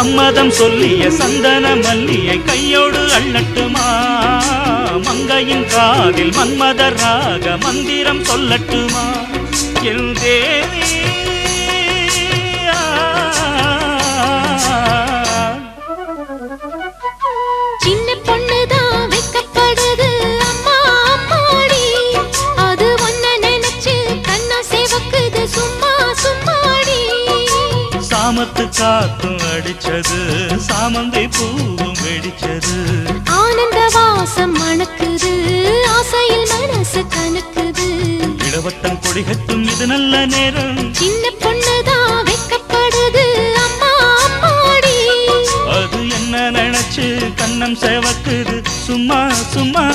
சம்மதம் சொல்லிய சந்தன மல்லியை கையோடு அள்ளட்டுமா? மங்கையின் காதில் மன்மதராக மந்திரம் சொல்லட்டுமா? என் தேவி சின்ன பொண்ணுதான் வைக்கப்படுது அம்மா அம்மாடி, அது ஒன்ன நினைச்சு கண்ணா சேவக்குது சும்மா சும்மாடி. சாமத்து காத்தும் அடிச்சது சாமந்தை பூவும் வெடிச்சது, ஆனந்த வாசம் மணக்குது ஆசையில் மனசு கணக்குது. இடவட்டம் கொடிகட்டும் இது நல்ல நேரம், சின்ன பொண்ணுதான் வைக்கப்படுது அம்மா அம்மாடி, அது என்ன நினைச்சு கண்ணம் சேவக்குது சும்மா சும்மா.